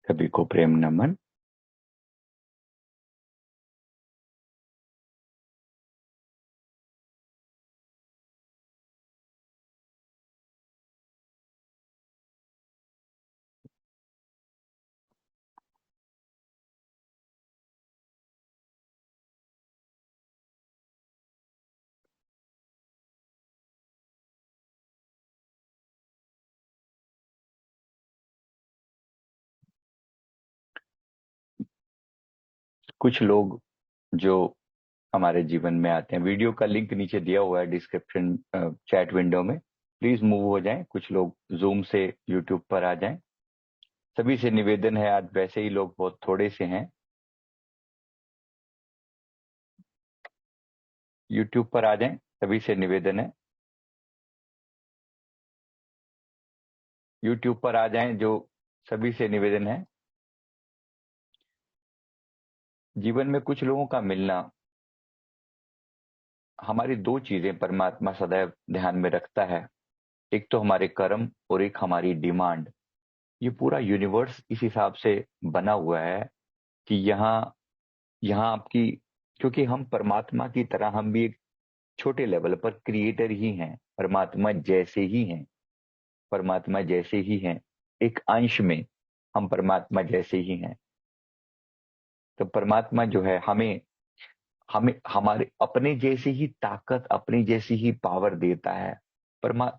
कवि को प्रेम नमन। कुछ लोग जो हमारे जीवन में आते हैं, वीडियो का लिंक नीचे दिया हुआ है डिस्क्रिप्शन चैट विंडो में। प्लीज मूव हो जाएं। कुछ लोग जूम से यूट्यूब पर आ जाएं। सभी से निवेदन है, आज वैसे ही लोग बहुत थोड़े से हैं। यूट्यूब पर आ जाएं, सभी से निवेदन है। यूट्यूब पर आ जाएं, जो सभी से निवेदन है। जीवन में कुछ लोगों का मिलना, हमारी दो चीजें परमात्मा सदैव ध्यान में रखता है। एक तो हमारे कर्म और एक हमारी डिमांड। ये पूरा यूनिवर्स इस हिसाब से बना हुआ है कि यहाँ यहाँ आपकी, क्योंकि हम परमात्मा की तरह, हम भी एक छोटे लेवल पर क्रिएटर ही हैं, परमात्मा जैसे ही हैं। परमात्मा जैसे ही हैं, एक अंश में हम परमात्मा जैसे ही हैं। तो परमात्मा जो है हमें हमें हमारे अपने जैसी ही ताकत, अपनी जैसी ही पावर देता है।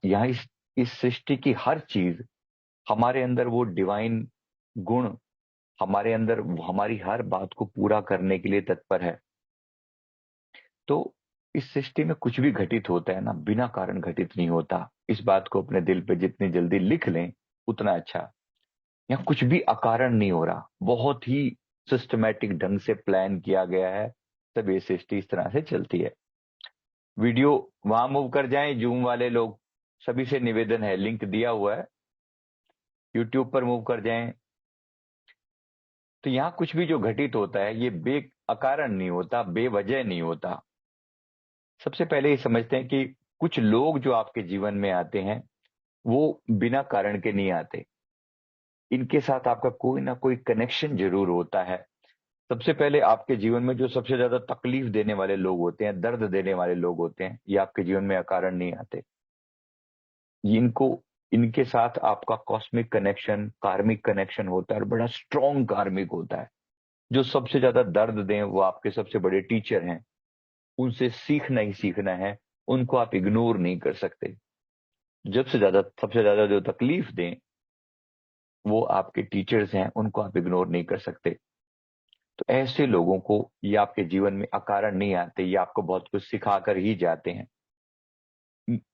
यहाँ इस सृष्टि की हर चीज हमारे अंदर वो डिवाइन गुण, हमारे अंदर हमारी हर बात को पूरा करने के लिए तत्पर है। तो इस सृष्टि में कुछ भी घटित होता है ना, बिना कारण घटित नहीं होता। इस बात को अपने दिल पे जितनी जल्दी लिख लें उतना अच्छा। यहाँ कुछ भी अकारण नहीं हो रहा, बहुत ही सिस्टमैटिक ढंग से प्लान किया गया है। तब ये सृष्टि इस तरह से चलती है। वीडियो वहां मूव कर जाएं, जूम वाले लोग, सभी से निवेदन है, लिंक दिया हुआ है। यूट्यूब पर मूव कर जाएं। तो यहाँ कुछ भी जो घटित होता है ये बे अकारण नहीं होता, बेवजह नहीं होता। सबसे पहले ये समझते हैं कि कुछ लोग जो आपके जीवन में आते हैं वो बिना कारण के नहीं आते। इनके साथ आपका कोई ना कोई कनेक्शन जरूर होता है। सबसे पहले आपके जीवन में जो सबसे ज्यादा तकलीफ देने वाले लोग होते हैं, दर्द देने वाले लोग होते हैं, ये आपके जीवन में अकारण नहीं आते। इनको इनके साथ आपका कॉस्मिक कनेक्शन, कार्मिक कनेक्शन होता है, और बड़ा स्ट्रॉन्ग कार्मिक होता है। जो सबसे ज्यादा दर्द दें वो आपके सबसे बड़े टीचर हैं। उनसे सीखना ही सीखना है, उनको आप इग्नोर नहीं कर सकते। सबसे ज्यादा जो तकलीफ दें वो आपके टीचर्स हैं, उनको आप इग्नोर नहीं कर सकते। तो ऐसे लोगों को ये आपके जीवन में अकारण नहीं आते, ये आपको बहुत कुछ सिखा कर ही जाते हैं।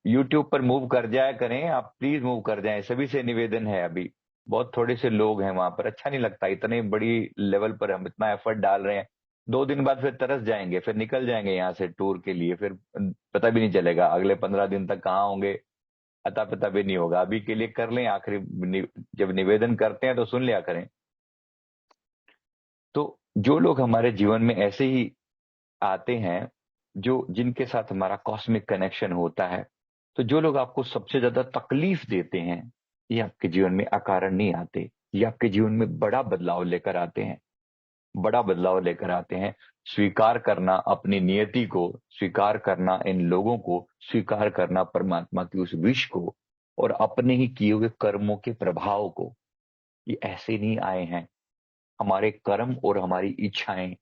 यूट्यूब पर मूव कर जाया करें, आप प्लीज मूव कर जाएं, सभी से निवेदन है। अभी बहुत थोड़े से लोग हैं वहां पर, अच्छा नहीं लगता। इतने बड़ी लेवल पर हम इतना एफर्ट डाल रहे हैं, 2 दिन बाद फिर तरस जाएंगे, फिर निकल जाएंगे यहाँ से टूर के लिए, फिर पता भी नहीं चलेगा अगले 15 दिन तक कहाँ होंगे, अता पता भी नहीं होगा। अभी के लिए कर लें आखिरी जब निवेदन करते हैं तो सुन लिया करें। तो जो लोग हमारे जीवन में ऐसे ही आते हैं, जो जिनके साथ हमारा कॉस्मिक कनेक्शन होता है, तो जो लोग आपको सबसे ज्यादा तकलीफ देते हैं, ये आपके जीवन में अकारण नहीं आते। ये आपके जीवन में बड़ा बदलाव लेकर आते हैं, बड़ा बदलाव लेकर आते हैं। स्वीकार करना अपनी नियति को, स्वीकार करना इन लोगों को, स्वीकार करना परमात्मा की उस विश को, और अपने ही किए हुए कर्मों के प्रभाव को। ये ऐसे नहीं आए हैं, हमारे कर्म और हमारी इच्छाएं।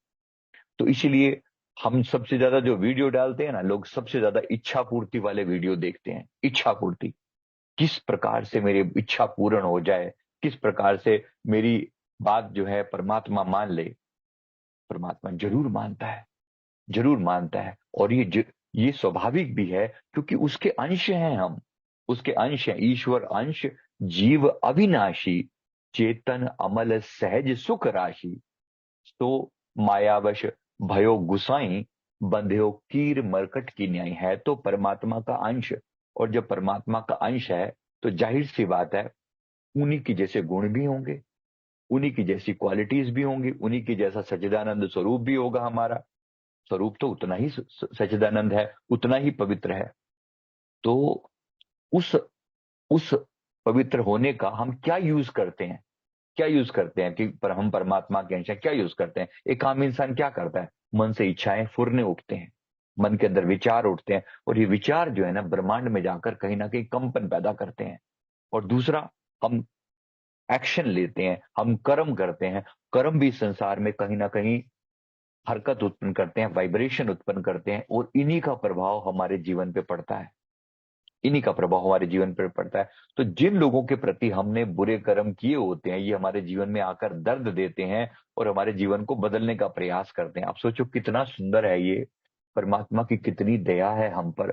तो इसीलिए हम सबसे ज्यादा जो वीडियो डालते हैं ना, लोग सबसे ज्यादा इच्छा पूर्ति वाले वीडियो देखते हैं। इच्छा पूर्ति, किस प्रकार से मेरी इच्छा पूर्ण हो जाए, किस प्रकार से मेरी बात जो है परमात्मा मान ले। परमात्मा जरूर मानता है, जरूर मानता है। और ये स्वाभाविक भी है, क्योंकि उसके अंश हैं हम, उसके अंश हैं। ईश्वर अंश, जीव अविनाशी, चेतन अमल सहज सुख राशि। तो मायावश भयो गुसाई, बंध्यो कीर मरकट की न्याय। है तो परमात्मा का अंश, और जब परमात्मा का अंश है तो जाहिर सी बात है उन्हीं की जैसे गुण भी होंगे, उन्हीं की जैसी क्वालिटीज भी होंगी, उन्हीं की जैसा सच्चिदानंद स्वरूप भी होगा। हमारा स्वरूप तो उतना ही सच्चिदानंद है, उतना ही पवित्र है। तो उस उस पवित्र होने का हम क्या यूज करते हैं, क्या यूज करते हैं कि हम परमात्मा के अंश हैं, क्या यूज करते हैं? एक आम इंसान क्या करता है? मन से इच्छाएं फुरने उठते हैं, मन के अंदर विचार उठते हैं, और ये विचार जो है ना ब्रह्मांड में जाकर कहीं ना कहीं कंपन पैदा करते हैं। और दूसरा, हम एक्शन लेते हैं, हम कर्म करते हैं। कर्म भी संसार में कहीं ना कहीं हरकत उत्पन्न करते हैं, वाइब्रेशन उत्पन्न करते हैं, और इन्हीं का प्रभाव हमारे जीवन पे पड़ता है, इन्हीं का प्रभाव हमारे जीवन पर पड़ता है। तो जिन लोगों के प्रति हमने बुरे कर्म किए होते हैं, ये हमारे जीवन में आकर दर्द देते हैं और हमारे जीवन को बदलने का प्रयास करते हैं। आप सोचो कितना सुंदर है ये, परमात्मा की कितनी दया है हम पर,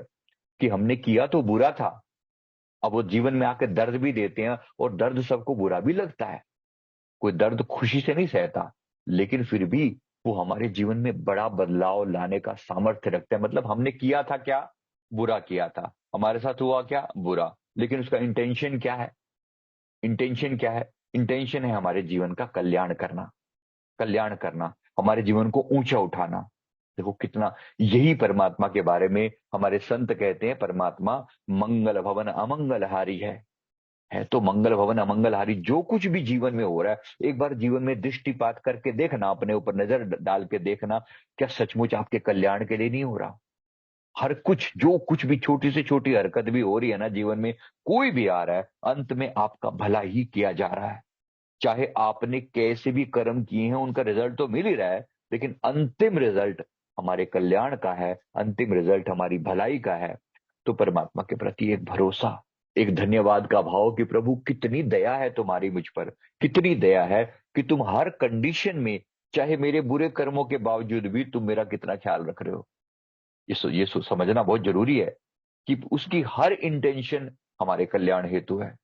कि हमने किया तो बुरा था, अब वो जीवन में आकर दर्द भी देते हैं, और दर्द सबको बुरा भी लगता है, कोई दर्द खुशी से नहीं सहता, लेकिन फिर भी वो हमारे जीवन में बड़ा बदलाव लाने का सामर्थ्य रखता है। मतलब हमने किया था क्या? बुरा किया था, हमारे साथ हुआ क्या? बुरा, लेकिन उसका इंटेंशन क्या है? इंटेंशन क्या है? इंटेंशन है हमारे जीवन का कल्याण करना, कल्याण करना, हमारे जीवन को ऊंचा उठाना। देखो कितना, यही परमात्मा के बारे में हमारे संत कहते हैं, परमात्मा मंगल भवन अमंगलहारी है तो मंगल भवन अमंगलहारी। जो कुछ भी जीवन में हो रहा है, एक बार जीवन में दृष्टिपात करके देखना, अपने ऊपर नजर डाल के देखना, क्या सचमुच आपके कल्याण के लिए नहीं हो रहा? हर कुछ, जो कुछ भी छोटी से छोटी हरकत भी हो रही है ना जीवन में, कोई भी आ रहा है, अंत में आपका भला ही किया जा रहा है। चाहे आपने कैसे भी कर्म किए हैं, उनका रिजल्ट तो मिल ही रहा है, लेकिन अंतिम रिजल्ट हमारे कल्याण का है, अंतिम रिजल्ट हमारी भलाई का है। तो परमात्मा के प्रति एक भरोसा, एक धन्यवाद का भाव कि प्रभु कितनी दया है तुम्हारी मुझ पर, कितनी दया है कि तुम हर कंडीशन में, चाहे मेरे बुरे कर्मों के बावजूद भी तुम मेरा कितना ख्याल रख रहे हो। ये समझना बहुत जरूरी है कि उसकी हर इंटेंशन हमारे कल्याण हेतु है।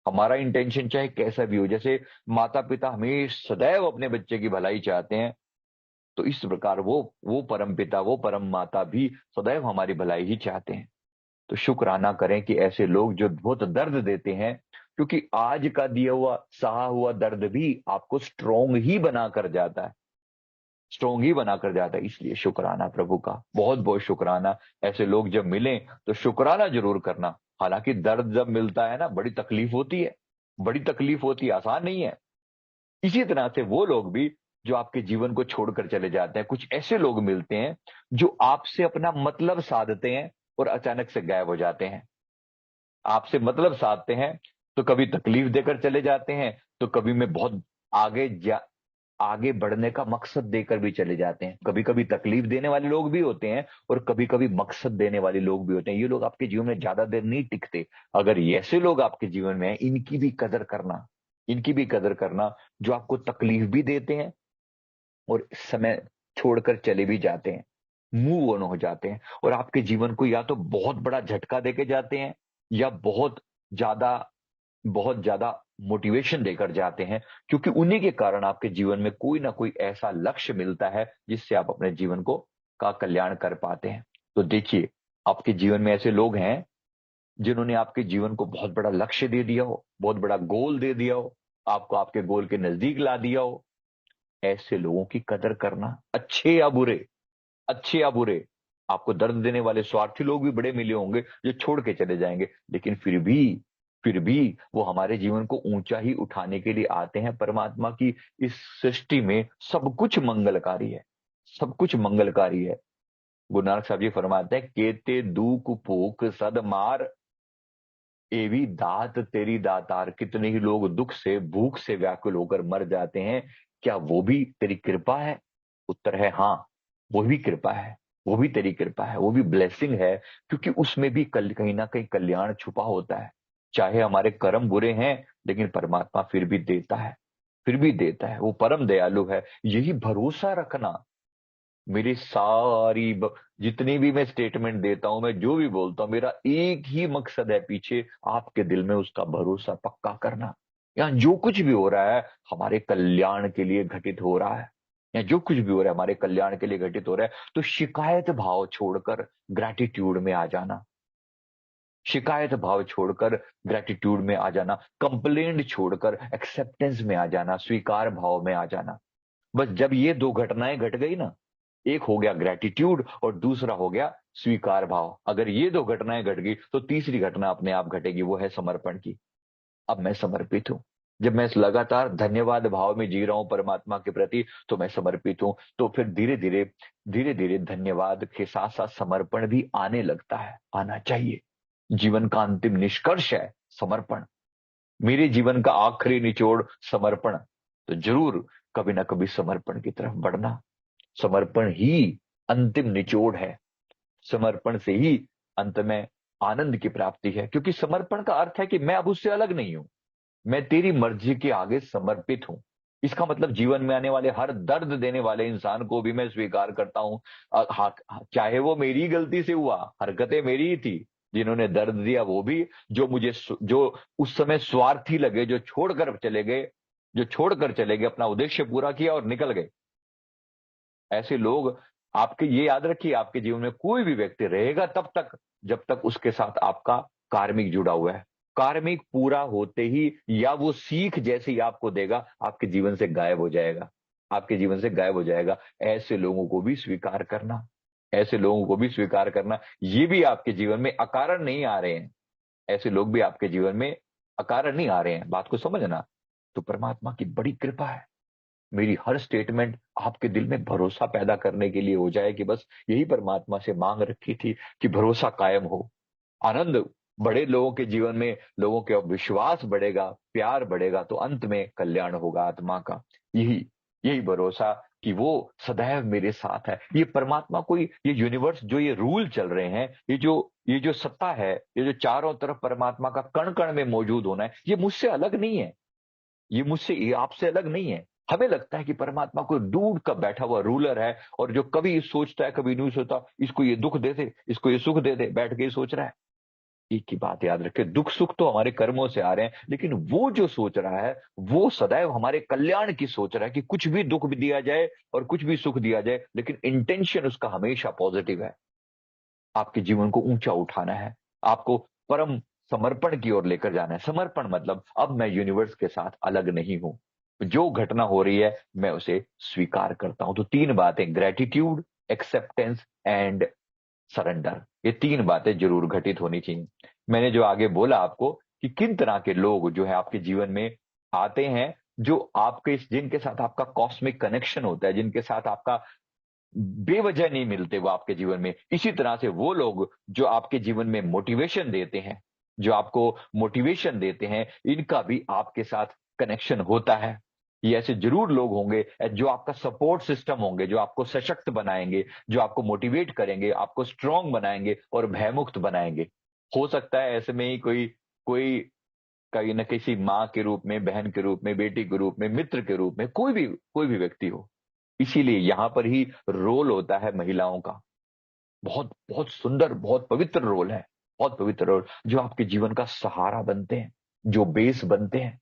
हमारा इंटेंशन चाहे कैसा भी हो, जैसे माता पिता हमेशा सदैव अपने बच्चे की भलाई चाहते हैं, तो इस प्रकार वो परम पिता, वो परम माता भी सदैव हमारी भलाई ही चाहते हैं। तो शुक्राना करें कि ऐसे लोग जो बहुत दर्द देते हैं, क्योंकि आज का दिया हुआ सहा हुआ दर्द भी आपको स्ट्रोंग ही बना कर जाता है, स्ट्रोंग ही बनाकर जाता है। इसलिए शुक्राना प्रभु का, बहुत बहुत शुक्राना। ऐसे लोग जब मिलें तो शुक्राना जरूर करना। हालांकि दर्द जब मिलता है ना, बड़ी तकलीफ होती है, बड़ी तकलीफ होती है, आसान नहीं है। इसी तरह से वो लोग भी जो आपके जीवन को छोड़कर चले जाते हैं, कुछ ऐसे लोग मिलते हैं जो आपसे अपना मतलब साधते हैं और अचानक से गायब हो जाते हैं। आपसे मतलब साधते हैं तो कभी तकलीफ देकर चले जाते हैं, तो कभी में बहुत आगे आगे बढ़ने का मकसद देकर भी चले जाते हैं। कभी कभी तकलीफ देने वाले लोग भी होते हैं, और कभी कभी मकसद देने वाले लोग भी होते हैं। ये लोग आपके जीवन में ज्यादा देर नहीं टिकते। अगर ऐसे लोग आपके जीवन में हैं, इनकी भी कदर करना, इनकी भी कदर करना, जो आपको तकलीफ भी देते हैं और समय छोड़कर चले भी जाते हैं, मूव ऑन हो जाते हैं, और आपके जीवन को या तो बहुत बड़ा झटका देके जाते हैं, या ज्यादा बहुत ज्यादा मोटिवेशन देकर जाते हैं, क्योंकि उन्हीं के कारण आपके जीवन में कोई ना कोई ऐसा लक्ष्य मिलता है जिससे आप अपने जीवन को का कल्याण कर पाते हैं। तो देखिए, आपके जीवन में ऐसे लोग हैं जिन्होंने आपके जीवन को बहुत बड़ा लक्ष्य दे दिया हो, बहुत बड़ा गोल दे दिया हो, आपको आपके गोल के नजदीक ला दिया हो। ऐसे लोगों की कदर करना, अच्छे या बुरे, अच्छे या बुरे। आपको दर्द देने वाले स्वार्थी लोग भी बड़े मिले होंगे जो छोड़ के चले जाएंगे, लेकिन फिर भी वो हमारे जीवन को ऊंचा ही उठाने के लिए आते हैं। परमात्मा की इस सृष्टि में सब कुछ मंगलकारी है, सब कुछ मंगलकारी है। गुरु नानक साहब जी फरमाते हैं, केते दुख भूख सद मार, एवी दात तेरी दातार। कितने ही लोग दुख से, भूख से व्याकुल होकर मर जाते हैं, क्या वो भी तेरी कृपा है? उत्तर है हाँ, वो भी कृपा है, वो भी तेरी कृपा है, वो भी ब्लेसिंग है, क्योंकि उसमें भी कहीं ना कहीं कल्याण छुपा होता है। चाहे हमारे कर्म बुरे हैं, लेकिन परमात्मा फिर भी देता है, फिर भी देता है, वो परम दयालु है। यही भरोसा रखना। मेरी जितनी भी मैं स्टेटमेंट देता हूं, मैं जो भी बोलता हूं, मेरा एक ही मकसद है पीछे, आपके दिल में उसका भरोसा पक्का करना। यहाँ जो कुछ भी हो रहा है हमारे कल्याण के लिए घटित हो रहा है, या जो कुछ भी हो रहा है हमारे कल्याण के लिए घटित हो रहा है। तो शिकायत भाव छोड़कर ग्रैटिट्यूड में आ जाना, शिकायत भाव छोड़कर ग्रैटिट्यूड में आ जाना, कंप्लेंट छोड़कर एक्सेप्टेंस में आ जाना, स्वीकार भाव में आ जाना। बस जब ये दो घटनाएं घट गई ना, एक हो गया ग्रैटिट्यूड और दूसरा हो गया स्वीकार भाव, अगर ये दो घटनाएं घट गई तो तीसरी घटना अपने आप घटेगी, वो है समर्पण की। अब मैं समर्पित हूं, जब मैं इस लगातार धन्यवाद भाव में जी रहा हूं परमात्मा के प्रति, तो मैं समर्पित हूं, तो फिर धीरे धीरे धन्यवाद के साथ साथ समर्पण भी आने लगता है, आना चाहिए। जीवन का अंतिम निष्कर्ष है समर्पण। मेरे जीवन का आखिरी निचोड़ समर्पण। तो जरूर कभी ना कभी समर्पण की तरफ बढ़ना। समर्पण ही अंतिम निचोड़ है। समर्पण से ही अंत में आनंद की प्राप्ति है, क्योंकि समर्पण का अर्थ है कि मैं अब उससे अलग नहीं हूं, मैं तेरी मर्जी के आगे समर्पित हूं। इसका मतलब जीवन में आने वाले हर दर्द देने वाले इंसान को भी मैं स्वीकार करता हूं। चाहे वो मेरी गलती से हुआ, हरकतें मेरी ही थी, जिन्होंने दर्द दिया वो भी, जो उस समय स्वार्थी लगे, जो छोड़कर चले गए, अपना उद्देश्य पूरा किया और निकल गए। ऐसे लोग, आपके ये याद रखिए, आपके जीवन में कोई भी व्यक्ति रहेगा तब तक जब तक उसके साथ आपका कार्मिक जुड़ा हुआ है। कार्मिक पूरा होते ही या वो सीख जैसे ही आपको देगा, आपके जीवन से गायब हो जाएगा, आपके जीवन से गायब हो जाएगा। ऐसे लोगों को भी स्वीकार करना, ऐसे लोगों को भी स्वीकार करना। ये भी आपके जीवन में अकारण नहीं आ रहे हैं, ऐसे लोग भी आपके जीवन में अकारण नहीं आ रहे हैं, बात को समझना। तो परमात्मा की बड़ी कृपा है। मेरी हर स्टेटमेंट आपके दिल में भरोसा पैदा करने के लिए हो जाए कि बस यही परमात्मा से मांग रखी थी कि भरोसा कायम हो, आनंद बढ़े लोगों के जीवन में, लोगों के विश्वास बढ़ेगा, प्यार बढ़ेगा, तो अंत में कल्याण होगा आत्मा का। यही यही भरोसा कि वो सदैव मेरे साथ है। ये परमात्मा कोई, ये यूनिवर्स, जो ये रूल चल रहे हैं, ये जो सत्ता है, ये जो चारों तरफ परमात्मा का कण कण में मौजूद होना है, ये मुझसे अलग नहीं है, ये आपसे अलग नहीं है। हमें लगता है कि परमात्मा कोई दूर का बैठा हुआ रूलर है, और जो कभी सोचता है कभी नहीं सोचता, इसको ये दुख दे दे, इसको ये सुख दे दे, बैठ के ही सोच रहा है। एक ही बात याद रखे, दुख सुख तो हमारे कर्मों से आ रहे हैं, लेकिन वो जो सोच रहा है वो सदैव हमारे कल्याण की सोच रहा है, कि कुछ भी दुख भी दिया जाए और कुछ भी सुख दिया जाए, लेकिन इंटेंशन उसका हमेशा पॉजिटिव है। आपके जीवन को ऊंचा उठाना है, आपको परम समर्पण की ओर लेकर जाना है। समर्पण मतलब अब मैं यूनिवर्स के साथ अलग नहीं हूं, जो घटना हो रही है मैं उसे स्वीकार करता हूं। तो तीन बातें, ग्रेटिट्यूड, एक्सेप्टेंस एंड सरेंडर, ये तीन बातें जरूर घटित होनी चाहिए। मैंने जो आगे बोला आपको कि किन तरह के लोग जो है आपके जीवन में आते हैं, जो आपके, जिनके साथ आपका कॉस्मिक कनेक्शन होता है, जिनके साथ आपका बेवजह नहीं मिलते वो आपके जीवन में। इसी तरह से वो लोग जो आपके जीवन में मोटिवेशन देते हैं, जो आपको मोटिवेशन देते हैं, इनका भी आपके साथ कनेक्शन होता है। ये ऐसे जरूर लोग होंगे जो आपका सपोर्ट सिस्टम होंगे, जो आपको सशक्त बनाएंगे, जो आपको मोटिवेट करेंगे, आपको स्ट्रांग बनाएंगे और भयमुक्त बनाएंगे। हो सकता है ऐसे में ही कोई कोई कहीं ना किसी माँ के रूप में, बहन के रूप में, बेटी के रूप में, मित्र के रूप में, कोई भी व्यक्ति हो। इसीलिए यहां पर ही रोल होता है महिलाओं का, बहुत बहुत सुंदर, बहुत पवित्र रोल है, बहुत पवित्र रोल, जो आपके जीवन का सहारा बनते हैं, जो बेस बनते हैं।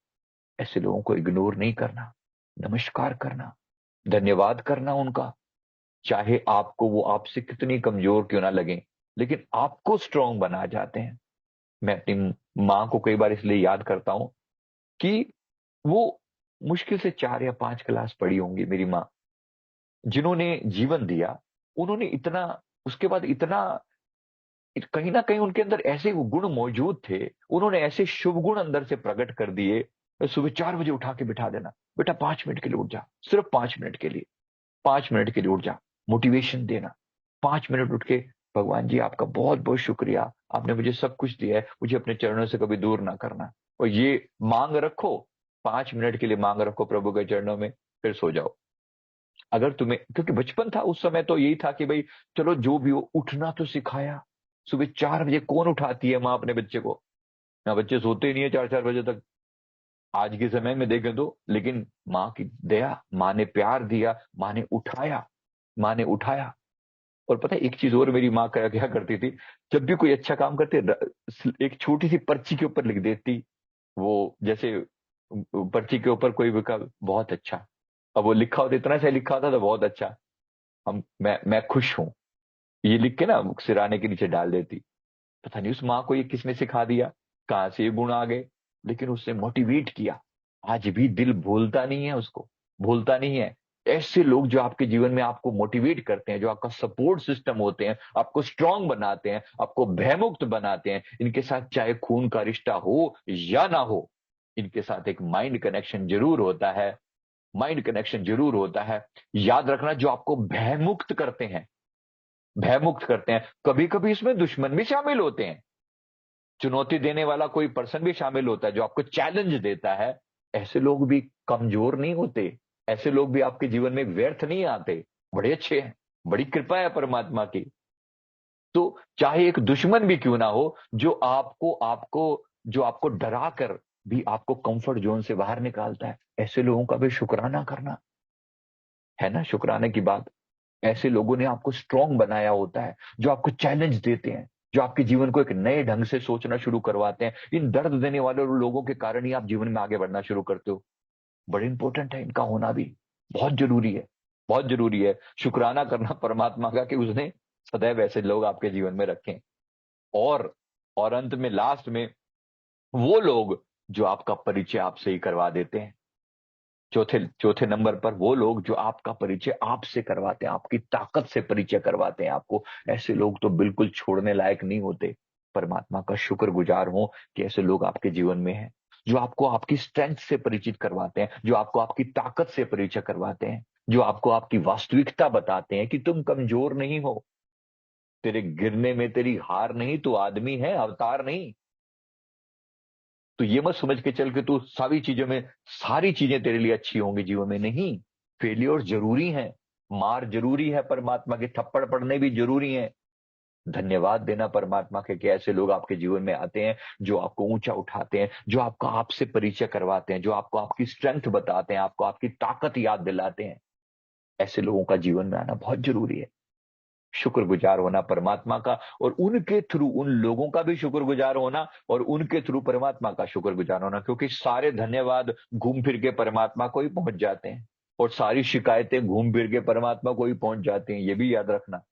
ऐसे लोगों को इग्नोर नहीं करना, नमस्कार करना, धन्यवाद करना उनका। चाहे आपको वो आपसे कितनी कमजोर क्यों ना लगे, लेकिन आपको स्ट्रांग बना जाते हैं। मैं अपनी माँ को कई बार इसलिए याद करता हूं कि वो मुश्किल से 4 या 5 क्लास पढ़ी होंगी मेरी माँ, जिन्होंने जीवन दिया, उन्होंने इतना, उसके बाद इतना, कहीं ना कहीं उनके अंदर ऐसे वो गुण मौजूद थे, उन्होंने ऐसे शुभ गुण अंदर से प्रकट कर दिए। सुबह 4 बजे उठा के बिठा देना, बेटा 5 मिनट के लिए उठ जा, सिर्फ 5 मिनट के लिए, 5 मिनट के लिए उठ जा, मोटिवेशन देना। 5 मिनट उठ के, भगवान जी आपका बहुत बहुत शुक्रिया, आपने मुझे सब कुछ दिया है, मुझे अपने चरणों से कभी दूर ना करना। और ये मांग रखो, 5 मिनट के लिए मांग रखो प्रभु के चरणों में, फिर सो जाओ। अगर तुम्हें, क्योंकि बचपन था उस समय, तो यही था कि भाई चलो जो भी हो, उठना तो सिखाया। सुबह 4 बजे कौन उठाती है माँ अपने बच्चे को? ना, बच्चे सोते ही नहीं है 4 4 बजे तक, आज के समय में देखें तो। लेकिन माँ की दया, माँ ने प्यार दिया, माँ ने उठाया, माँ ने उठाया। और पता है एक चीज और, मेरी माँ क्या क्या करती थी, जब भी कोई अच्छा काम करते, एक छोटी सी पर्ची के ऊपर लिख देती, वो जैसे पर्ची के ऊपर कोई भी का बहुत अच्छा, अब वो लिखा होता, इतना सा लिखा होता तो बहुत अच्छा, मैं खुश हूं, ये लिख के ना सिराने के नीचे डाल देती। पता नहीं उस माँ को ये किसने सिखा दिया, कहाँ से ये गुण आ गए, लेकिन उसने मोटिवेट किया। आज भी दिल भूलता नहीं है उसको, भूलता नहीं है। ऐसे लोग जो आपके जीवन में आपको मोटिवेट करते हैं, जो आपका सपोर्ट सिस्टम होते हैं, आपको स्ट्रांग बनाते हैं, आपको भयमुक्त बनाते हैं, इनके साथ चाहे खून का रिश्ता हो या ना हो, इनके साथ एक माइंड कनेक्शन जरूर होता है, माइंड कनेक्शन जरूर होता है। याद रखना, जो आपको भयमुक्त करते हैं, भयमुक्त करते हैं, कभी कभी इसमें दुश्मन भी शामिल होते हैं, चुनौती देने वाला कोई पर्सन भी शामिल होता है जो आपको चैलेंज देता है। ऐसे लोग भी कमजोर नहीं होते, ऐसे लोग भी आपके जीवन में व्यर्थ नहीं आते, बड़े अच्छे हैं, बड़ी कृपा है परमात्मा की। तो चाहे एक दुश्मन भी क्यों ना हो, जो आपको आपको जो आपको डरा कर भी आपको कंफर्ट जोन से बाहर निकालता है, ऐसे लोगों का भी शुक्राना करना, है ना शुक्राने की बात। ऐसे लोगों ने आपको स्ट्रांग बनाया होता है, जो आपको चैलेंज देते हैं, जो आपके जीवन को एक नए ढंग से सोचना शुरू करवाते हैं। इन दर्द देने वाले लोगों के कारण ही आप जीवन में आगे बढ़ना शुरू करते हो। बड़े इंपॉर्टेंट है इनका होना भी, बहुत जरूरी है, बहुत जरूरी है शुक्राना करना परमात्मा का कि उसने सदैव ऐसे लोग आपके जीवन में रखे। और और अंत में, लास्ट में, वो लोग जो आपका परिचय आपसे ही करवा देते हैं। चौथे चौथे नंबर पर वो लोग जो आपका परिचय आपसे करवाते हैं, आपकी ताकत से परिचय करवाते हैं आपको। ऐसे लोग तो बिल्कुल छोड़ने लायक नहीं होते। परमात्मा का शुक्रगुजार हो कि ऐसे लोग आपके जीवन में हैं, जो आपको आपकी स्ट्रेंथ से परिचित करवाते हैं, जो आपको आपकी ताकत से परिचय करवाते हैं, जो आपको आपकी वास्तविकता बताते हैं कि तुम कमजोर नहीं हो, तेरे गिरने में तेरी हार नहीं, तू आदमी है, अवतार नहीं। तो ये मत समझ के चल के तू सारी चीजों में, सारी चीजें तेरे लिए अच्छी होंगी जीवन में, नहीं। फेलियर जरूरी है, मार जरूरी है, परमात्मा के थप्पड़ पड़ने भी जरूरी है। धन्यवाद देना परमात्मा के कि ऐसे लोग आपके जीवन में आते हैं, जो आपको ऊंचा उठाते हैं, जो आपका आपसे परिचय करवाते हैं, जो आपको आपकी स्ट्रेंथ बताते हैं, आपको आपकी ताकत याद दिलाते हैं। ऐसे लोगों का जीवन में आना बहुत जरूरी है। शुक्रगुजार होना परमात्मा का, और उनके थ्रू उन लोगों का भी शुक्रगुजार होना, और उनके थ्रू परमात्मा का शुक्रगुजार होना, क्योंकि सारे धन्यवाद घूम फिर के परमात्मा को ही पहुंच जाते हैं, और सारी शिकायतें घूम फिर के परमात्मा को ही पहुंच जाती हैं, ये भी याद रखना।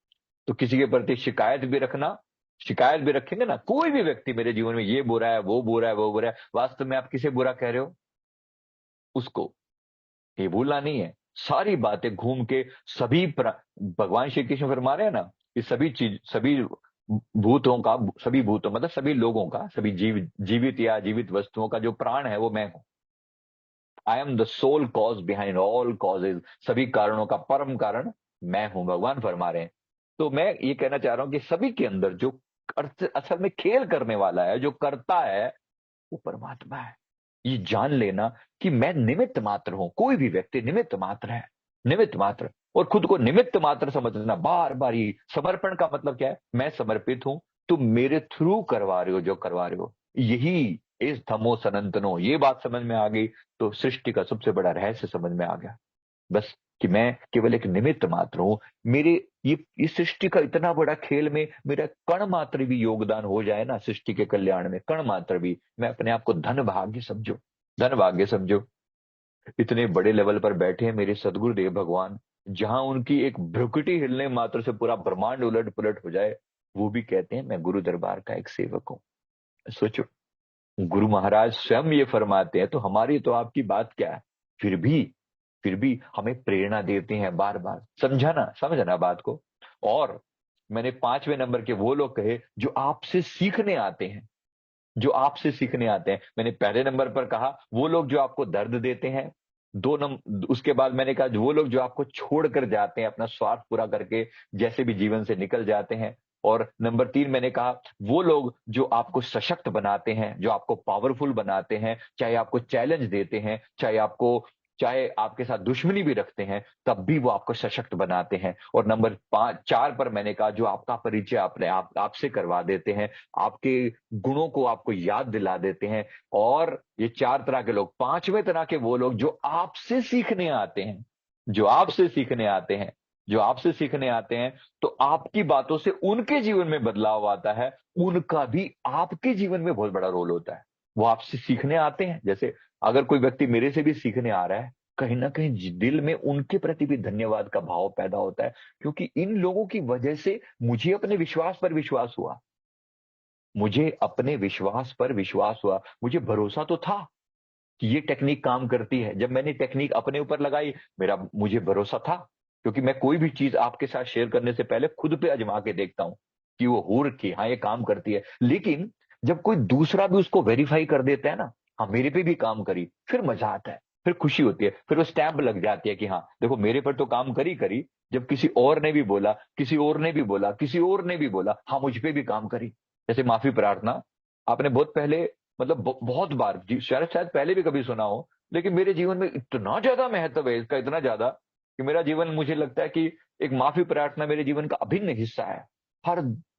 तो किसी के प्रति शिकायत भी रखना, शिकायत भी रखेंगे ना, कोई भी व्यक्ति मेरे जीवन में ये बुरा है, वो बुरा है, वो बुरा है, वास्तव में आप किसे बुरा कह रहे हो, उसको ये भूलना नहीं है। सारी बातें घूम के भगवान श्री कृष्ण फरमा रहे हैं ना कि सभी चीज, सभी भूतों का, सभी भूतों मतलब सभी लोगों का, सभी जीवित या जीवित वस्तुओं का जो प्राण है वो मैं हूं। I am the sole cause behind all causes, सभी कारणों का परम कारण मैं हूं, भगवान फरमा रहे हैं। तो मैं ये कहना चाह रहा हूं कि सभी के अंदर जो असल में खेल करने वाला है, जो करता है, वो परमात्मा है। ये जान लेना कि मैं निमित्त मात्र हूं, कोई भी व्यक्ति निमित्त मात्र है, निमित्त मात्र। और खुद को निमित्त मात्र समझना, बार बार ही समर्पण का मतलब क्या है, मैं समर्पित हूं, तुम मेरे थ्रू करवा रहे हो जो करवा रहे हो, यही इस धमो सनातनो, ये बात समझ में आ गई तो सृष्टि का सबसे बड़ा रहस्य समझ में आ गया। बस कि मैं केवल एक निमित्त मात्र हूं। मेरे ये इस सृष्टि का इतना बड़ा खेल में मेरा कण मात्र भी योगदान हो जाए ना सृष्टि के कल्याण में, कण मात्र भी, मैं अपने आप को धन भाग्य समझो, धन भाग्य समझो। इतने बड़े लेवल पर बैठे हैं मेरे सदगुरुदेव भगवान, जहां उनकी एक भ्रुकुटी हिलने मात्र से पूरा ब्रह्मांड उलट पुलट हो जाए, वो भी कहते हैं मैं गुरु दरबार का एक सेवक हूं। सोचो, गुरु महाराज स्वयं ये फरमाते हैं तो हमारी तो आपकी बात क्या है। फिर भी फिर भी हमें प्रेरणा देते हैं बार बार, समझाना, समझना बात को। और मैंने 5वें नंबर के वो लोग कहे जो आपसे सीखने आते हैं, जो आपसे सीखने आते हैं। मैंने पहले नंबर पर कहा वो लोग जो आपको दर्द देते हैं, दो नंबर उसके बाद मैंने कहा वो लोग जो आपको छोड़ कर जाते हैं, अपना स्वार्थ पूरा करके जैसे भी जीवन से निकल जाते हैं। और नंबर 3 मैंने कहा वो लोग जो आपको सशक्त बनाते हैं, जो आपको पावरफुल बनाते हैं, चाहे आपको चैलेंज देते हैं, चाहे आपके साथ दुश्मनी भी रखते हैं, तब भी वो आपको सशक्त बनाते हैं। और नंबर 4 पर मैंने कहा जो आपका परिचय आपसे करवा देते हैं, आपके गुणों को आपको याद दिला देते हैं। और ये 4 तरह के लोग, 5वें तरह के वो लोग जो आपसे सीखने आते हैं, जो आपसे सीखने आते हैं, जो आपसे सीखने आते हैं, तो आपकी बातों से उनके जीवन में बदलाव आता है, उनका भी आपके जीवन में बहुत बड़ा रोल होता है। वो आपसे सीखने आते हैं, जैसे अगर कोई व्यक्ति मेरे से भी सीखने आ रहा है, कहीं ना कहीं दिल में उनके प्रति भी धन्यवाद का भाव पैदा होता है, क्योंकि इन लोगों की वजह से मुझे अपने विश्वास पर विश्वास हुआ, मुझे अपने विश्वास पर विश्वास हुआ। मुझे भरोसा तो था कि ये टेक्निक काम करती है। जब मैंने टेक्निक अपने ऊपर लगाई, मुझे भरोसा था, क्योंकि मैं कोई भी चीज आपके साथ शेयर करने से पहले खुद पे आजमा के देखता हूं कि वो हो रखी, हाँ ये काम करती है। लेकिन जब कोई दूसरा भी उसको वेरीफाई कर देता है ना, हाँ मेरे पे भी काम करी, फिर मजा आता है, फिर खुशी होती है, फिर वो स्टैम्प लग जाती है कि हाँ देखो मेरे पर तो काम करी करी, जब किसी और ने भी बोला, किसी और ने भी बोला, किसी और ने भी बोला, हाँ मुझ पे भी काम करी। जैसे माफी प्रार्थना, आपने बहुत पहले, मतलब बहुत बार शायद शायद पहले भी कभी सुना हो, लेकिन मेरे जीवन में इतना ज्यादा महत्व है इसका, इतना ज्यादा कि मेरा जीवन, मुझे लगता है कि एक माफी प्रार्थना मेरे जीवन का अभिन्न हिस्सा है। हर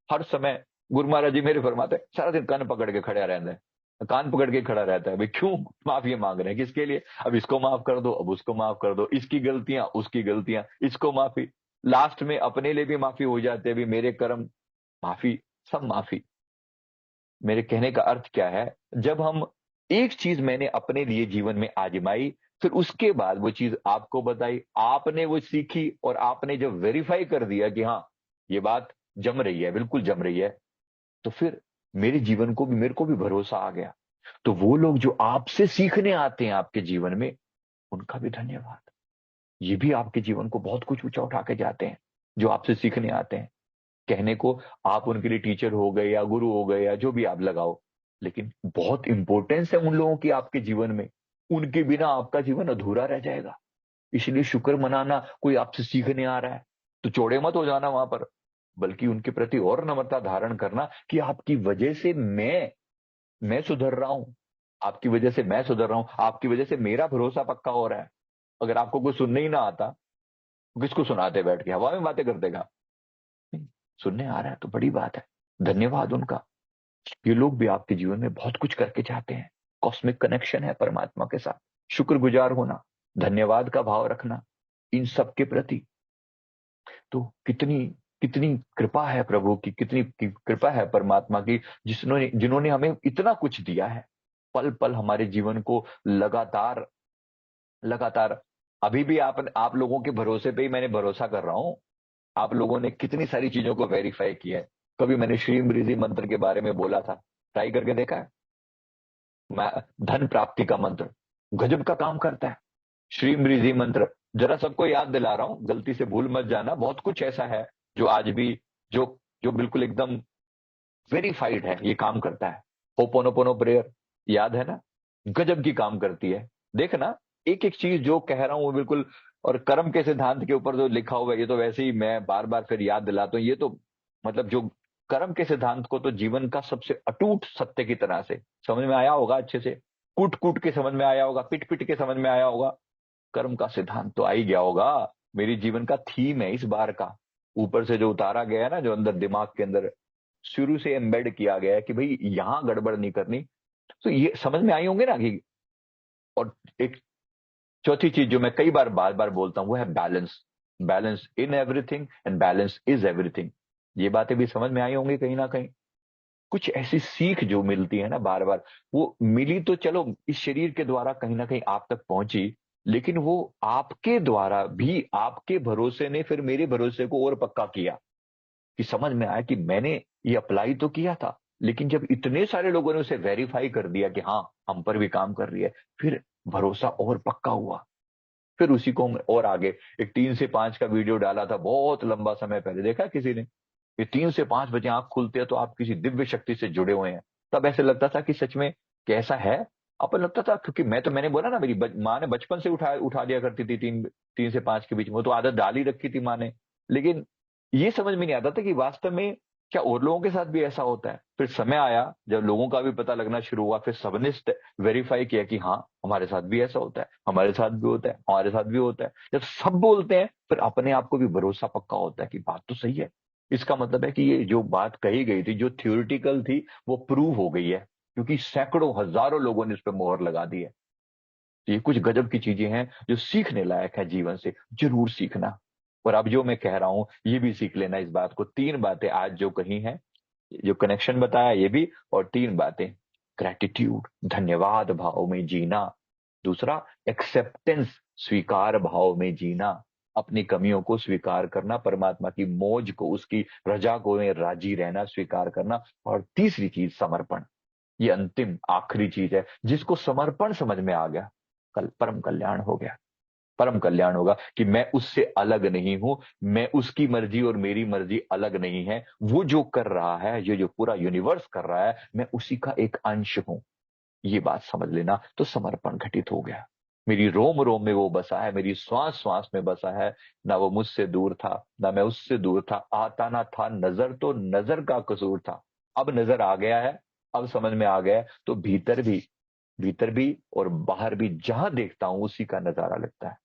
हर समय गुरु महाराज जी मेरे फरमाते हैं, सारा दिन कान पकड़ के खड़े रहते हैं, कान पकड़ के खड़ा रहता है, भाई क्यों माफी मांग रहे हैं, किसके लिए, अब इसको माफ कर दो, अब उसको माफ कर दो, इसकी गलतियां उसकी गलतियां, इसको माफी, लास्ट में अपने लिए भी माफी हो जाते हैं, भी मेरे कर्म माफी, सब माफी। मेरे कहने का अर्थ क्या है, जब हम, एक चीज मैंने अपने लिए जीवन में आजमाई, फिर उसके बाद वो चीज आपको बताई, आपने वो सीखी, और आपने जब वेरीफाई कर दिया कि हाँ ये बात जम रही है, बिल्कुल जम रही है, तो फिर मेरे जीवन को भी, मेरे को भी भरोसा आ गया। तो वो लोग जो आपसे सीखने आते हैं आपके जीवन में, उनका भी धन्यवाद। ये भी आपके जीवन को बहुत कुछ ऊंचा उठा के जाते हैं, जो आपसे सीखने आते हैं। कहने को आप उनके लिए टीचर हो गए या गुरु हो गए या जो भी आप लगाओ, लेकिन बहुत इंपॉर्टेंस है उन लोगों की आपके जीवन में। उनके बिना आपका जीवन अधूरा रह जाएगा। इसलिए शुक्र मनाना, कोई आपसे सीखने आ रहा है तो चौड़े मत हो जाना वहां पर, बल्कि उनके प्रति और नम्रता धारण करना कि आपकी वजह से मैं सुधर रहा हूं, आपकी वजह से मैं सुधर रहा हूं, आपकी वजह से मेरा भरोसा पक्का हो रहा है। अगर आपको कोई सुनने ही ना आता, तो किसको सुनाते बैठ के, हवा में बातें कर देगा। नहीं, सुनने आ रहा है तो बड़ी बात है, धन्यवाद उनका। ये लोग भी आपके जीवन में बहुत कुछ करके जाते हैं। कॉस्मिक कनेक्शन है परमात्मा के साथ। शुक्रगुजार होना, धन्यवाद का भाव रखना इन सब के प्रति, तो कितनी कितनी कृपा है प्रभु की, कितनी कृपा है परमात्मा की, जिसने जिन्होंने हमें इतना कुछ दिया है। पल पल हमारे जीवन को लगातार लगातार, अभी भी आप लोगों के भरोसे पे ही मैंने भरोसा कर रहा हूं। आप लोगों ने कितनी सारी चीजों को वेरीफाई किया है। कभी मैंने श्री मृदि मंत्र के बारे में बोला था, ट्राई करके देखा है? धन प्राप्ति का मंत्र गजब का काम करता है। श्री मृदि मंत्र, जरा सबको याद दिला रहा हूं, गलती से भूल मत जाना, बहुत कुछ ऐसा है जो आज भी, जो जो बिल्कुल एकदम वेरीफाइड है, ये काम करता है। होपोनोपोनो प्रेयर, याद है ना? गजब की काम करती है। देखना, एक एक चीज जो कह रहा हूं वो बिल्कुल, और कर्म के सिद्धांत के ऊपर जो लिखा हुआ है, ये तो वैसे ही मैं बार बार फिर याद दिलाता हूं, ये तो मतलब जो कर्म के सिद्धांत को तो जीवन का सबसे अटूट सत्य की तरह से समझ में आया होगा, अच्छे से कूट कूट के समझ में आया होगा, पिट पिट के समझ में आया होगा। कर्म का सिद्धांत तो आ ही गया होगा। मेरी जीवन का थीम है इस बार का, ऊपर से जो उतारा गया है ना, जो अंदर दिमाग के अंदर शुरू से एम्बेड किया गया है कि भाई यहां गड़बड़ नहीं करनी, तो ये समझ में आई होंगे ना कि। और एक चौथी चीज जो मैं कई बार बार बोलता हूं, वो है balance. Balance in everything and balance is everything. ये बातें भी समझ में आई होंगी कहीं ना कहीं। कुछ ऐसी सीख जो मिलती है ना बार बार, वो मिली तो चलो इस शरीर के द्वारा कहीं ना कहीं आप तक पहुंची, लेकिन वो आपके द्वारा भी, आपके भरोसे ने फिर मेरे भरोसे को और पक्का किया, कि समझ में आया कि मैंने ये अप्लाई तो किया था, लेकिन जब इतने सारे लोगों ने उसे वेरीफाई कर दिया कि हाँ हम पर भी काम कर रही है, फिर भरोसा और पक्का हुआ। फिर उसी को हम और आगे, एक 3 से 5 का वीडियो डाला था बहुत लंबा समय पहले, देखा है किसी ने? ये 3 से 5 बजे आंख खुलते हैं तो आप किसी दिव्य शक्ति से जुड़े हुए हैं। तब ऐसे लगता था कि सच में कैसा है, अपन लगता था, क्योंकि मैंने बोला ना, मेरी माँ ने बचपन से उठा उठा दिया करती थी, 3 से 5 के बीच में, वो तो आदत डाल ही रखी थी माँ ने। लेकिन ये समझ में नहीं आता था कि वास्तव में क्या और लोगों के साथ भी ऐसा होता है। फिर समय आया जब लोगों का भी पता लगना शुरू हुआ, फिर सबने वेरीफाई किया कि हाँ हमारे साथ भी ऐसा होता है, हमारे साथ भी होता है, हमारे साथ भी होता है। जब सब बोलते हैं, फिर अपने आप को भी भरोसा पक्का होता है कि बात तो सही है। इसका मतलब है कि ये जो बात कही गई थी, जो थ्योरिटिकल थी, वो प्रूव हो गई है, क्योंकि सैकड़ों हजारों लोगों ने इस पर मोहर लगा दी है। तो ये कुछ गजब की चीजें हैं जो सीखने लायक है जीवन से, जरूर सीखना। और अब जो मैं कह रहा हूं ये भी सीख लेना, इस बात को। 3 बातें आज जो कही हैं, जो कनेक्शन बताया ये भी, और 3 बातें। ग्रेटिट्यूड, धन्यवाद भाव में जीना। दूसरा, एक्सेप्टेंस, स्वीकार भाव में जीना, अपनी कमियों को स्वीकार करना, परमात्मा की मौज को, उसकी रजा को में राजी रहना, स्वीकार करना। और तीसरी चीज, समर्पण। ये अंतिम आखिरी चीज है, जिसको समर्पण समझ में आ गया, कल परम कल्याण हो गया। परम कल्याण होगा कि मैं उससे अलग नहीं हूं, मैं उसकी मर्जी और मेरी मर्जी अलग नहीं है। वो जो कर रहा है, ये जो पूरा यूनिवर्स कर रहा है, मैं उसी का एक अंश हूं। ये बात समझ लेना, तो समर्पण घटित हो गया। मेरी रोम रोम में वो बसा है, मेरी श्वास श्वास में बसा है। ना वो मुझसे दूर था, ना मैं उससे दूर था। आता ना था नजर तो नजर का कसूर था। अब नजर आ गया है, अब समझ में आ गया है, तो भीतर भी और बाहर भी जहां देखता हूं उसी का नजारा लगता है।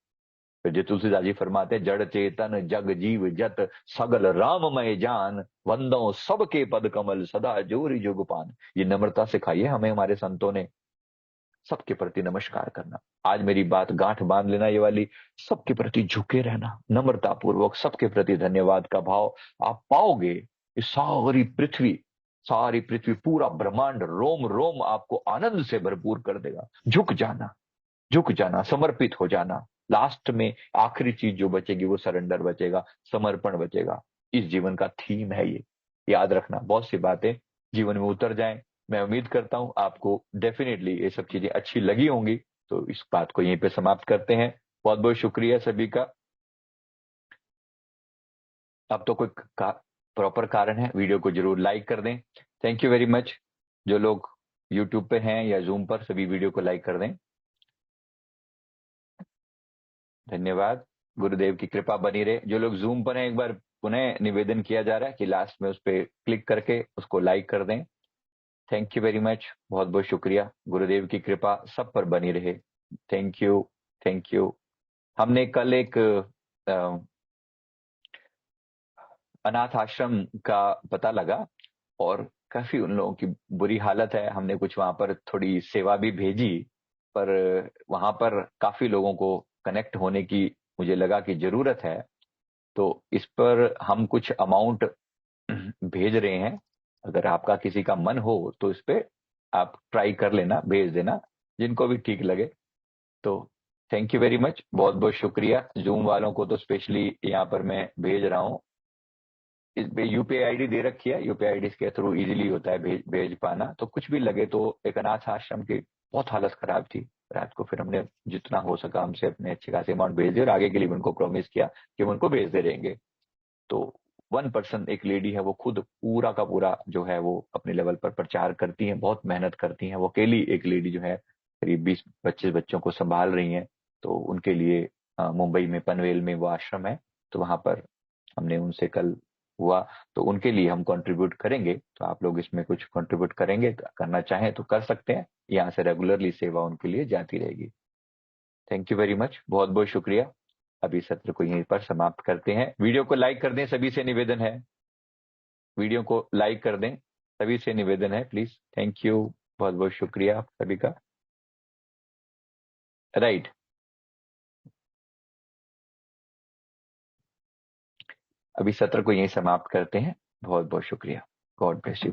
फिर जो तुलसीदास जी फरमाते हैं, जड़ चेतन जग जीव जत सगल राममय जान, वंदो सबके पद कमल सदा जोरी जुगपान। ये नम्रता सिखाई है हमें हमारे संतों ने, सबके प्रति नमस्कार करना। आज मेरी बात गांठ बांध लेना ये वाली, सबके प्रति झुके रहना, नम्रता पूर्वक सबके प्रति धन्यवाद का भाव आप पाओगे। ये सारी पृथ्वी पूरा ब्रह्मांड रोम रोम आपको आनंद से भरपूर कर देगा। झुक जाना, समर्पित हो जाना। लास्ट में आखिरी चीज जो बचेगी वो सरेंडर बचेगा, समर्पण बचेगा। इस जीवन का थीम है ये, याद रखना। बहुत सी बातें जीवन में उतर जाएं। मैं उम्मीद करता हूं आपको डेफिनेटली ये सब चीजें अच्छी लगी होंगी। तो इस बात को यहीं पे समाप्त करते हैं। बहुत बहुत शुक्रिया सभी का। अब तो कोई प्रॉपर कारण है, वीडियो को जरूर लाइक कर दें। Thank you very much. जो लोग यूट्यूब पे हैं या जूम पर, सभी वीडियो को लाइक कर दें। धन्यवाद। गुरुदेव की कृपा बनी रहे। जो लोग जूम पर हैं, एक बार पुनः निवेदन किया जा रहा है कि लास्ट में उस पर क्लिक करके उसको लाइक कर दें। थैंक यू वेरी मच, बहुत बहुत शुक्रिया। गुरुदेव की कृपा सब पर बनी रहे। Thank you, thank you. हमने कल एक अनाथ आश्रम का पता लगा, और काफी उन लोगों की बुरी हालत है। हमने कुछ वहां पर थोड़ी सेवा भी भेजी, पर वहां पर काफी लोगों को कनेक्ट होने की मुझे लगा कि जरूरत है। तो इस पर हम कुछ अमाउंट भेज रहे हैं। अगर आपका किसी का मन हो तो इस पे आप ट्राई कर लेना, भेज देना, जिनको भी ठीक लगे। तो थैंक यू वेरी मच, बहुत बहुत शुक्रिया। जूम वालों को तो स्पेशली यहाँ पर मैं भेज रहा हूँ। इस पे यूपीआई आईडी दे रखी है, यूपीआई आईडी के थ्रू इजीली होता है भेज पाना। तो कुछ भी लगे तो, एक अनाथ आश्रम की बहुत हालत खराब थी रात को, फिर हमने जितना हो सका हमसे अपने अच्छे खासे अमाउंट भेज दिए, और आगे के लिए उनको प्रॉमिस किया कि हम उनको भेजते रहेंगे। तो 1 पर्सन, एक लेडी है, वो खुद पूरा का पूरा जो है वो अपने लेवल पर प्रचार करती है, बहुत मेहनत करती है। वो अकेली एक लेडी जो है करीब 20-25 बच्चों को संभाल रही हैं। तो उनके लिए मुंबई में पनवेल में वो आश्रम है, तो वहां पर हमने उनसे कल हुआ। तो उनके लिए हम कंट्रीब्यूट करेंगे। तो आप लोग इसमें कुछ कंट्रीब्यूट करेंगे, करना चाहें तो कर सकते हैं। यहाँ से रेगुलरली सेवा उनके लिए जाती रहेगी। थैंक यू वेरी मच, बहुत बहुत शुक्रिया। अभी सत्र को यहीं पर समाप्त करते हैं। वीडियो को लाइक कर दें, सभी से निवेदन है। वीडियो को लाइक कर दें, सभी से निवेदन है, प्लीज। थैंक यू, बहुत बहुत शुक्रिया आप सभी का। राइट, अभी सत्र को यहीं समाप्त करते हैं। बहुत बहुत शुक्रिया। God bless you.